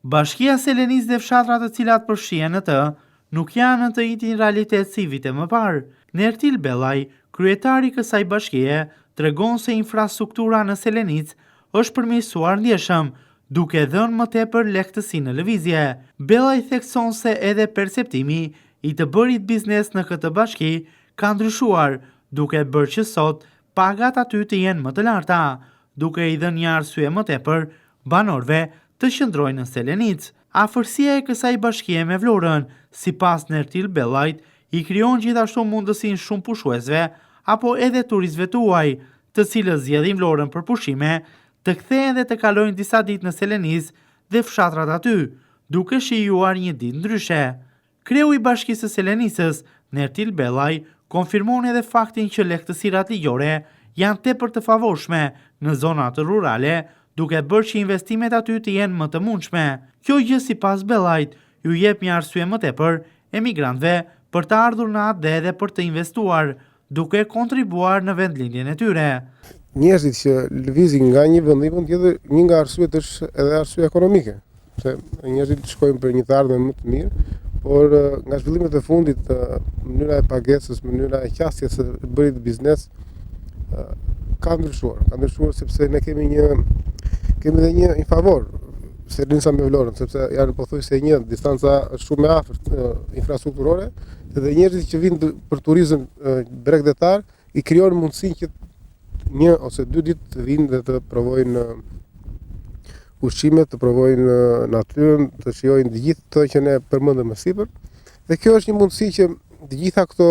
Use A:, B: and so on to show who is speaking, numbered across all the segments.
A: Bashkia Selenis dhe fshatrat të cilat përfshihen në të, nuk janë në të njëjtin realitet si vite më parë. Nertil Bellaj, kryetari i kësaj bashkie, tregon se infrastruktura në Selenic është përmirësuar ndjeshëm, duke dhënë më tepër lehtësi në lëvizje. Bellaj thekson se edhe perceptimi i të bërit biznes në këtë bashki ka ndryshuar, duke bërë që sot pagat aty të jenë më të larta, duke i dhënë një arsye më tepër banorëve të qëndrojnë në Selenic. Afërsia e kësaj bashkie me Vlorën, sipas Nertil Bellajt, i krijon gjithashtu mundësinë shumë pushuesve apo edhe turistëve të huaj, të cilët zgjedhin Vlorën për pushime, të kthehen dhe të kalojnë disa ditë në Selenis dhe fshatrat aty, duke shijuar një ditë ndryshe. Kreu i Bashkisë së Selenisës, Nertil Bellaj, konfirmon edhe faktin që lehtësirat ligjore janë tepër të favorshme në zonat rurale, duke bërë që investimet aty të jenë më të mundshme. Kjo gjë sipas Bellajt ju jep një arsye më tepër emigrantëve për të ardhur në atë dhe edhe për të investuar, duke kontribuar në vendlindjen e tyre.
B: Njerëzit që lëvizin nga një vend në vend tjetër, një nga arsyet është edhe arsye ekonomike. Se njerëzit shkojnë për një të ardhmë më të mirë, por nga zhvillimet e fundit, mënyra e pagesës, mënyra e qasjes së bërit biznes ka ndryshuar sepse ne kemi dhe një favor Selenica me Vlorën, sepse janë pothuajse një distanca shumë e afërt infrastrukturore, dhe njerëzit që vinë për turizëm bregdetar i krijojnë mundësinë që 1 ose 2 ditë të vinë dhe të provojnë ushqimet, të provojnë natyrën, të shijojnë të gjithë ato që ne përmendëm më sipër. Dhe kjo është një mundësi që të gjitha këto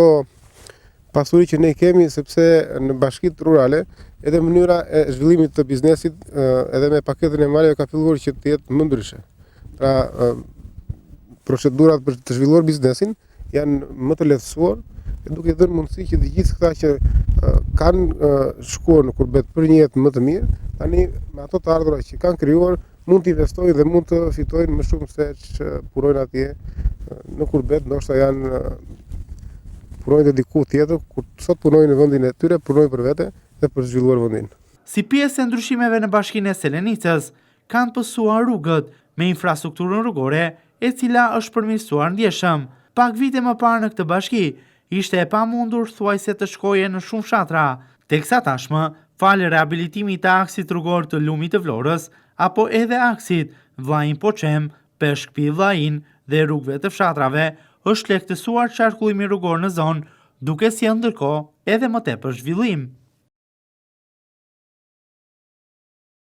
B: pasuri që ne kemi, sepse në bashkitë rurale edhe mënyra e zhvillimit të biznesit edhe me paketën e marrjeve ka filluar që të jetë më ndryshe. Pra, procedurat për të zhvilluar biznesin janë më të lehtësuar, duke dhënë mundësi që të gjithë këta që kanë shkuar në Kurbet për një jetë më të mirë, tani me ato të ardhurat që kanë krijuar mund të investojnë dhe mund të fitojnë më shumë se që punojnë atje në Kurbet, ndoshta punojnë diku tjetër, kur sot punojnë në vendin e tyre, punojnë për vete dhe për zhvilluar vendin.
A: Si pjesë e ndryshimeve në Bashkinë e Selenicës, kanë pësuar rrugët me infrastrukturën rrugore, e cila është përmirësuar ndjeshëm. Pak vite më parë në këtë bashki, ishte e pamundur thuajse të shkoje në shumë fshatra, teksa tashmë, falë rehabilitimit të aksit rrugor të Lumit të Vlorës, apo edhe aksit Vllajin Poçem, Peshkpi Vllajin dhe rrugëve të fshatrave, është lehtësuar qarkullimi rrugor në zonë, duke si ndërkohë edhe më tepër zhvillim.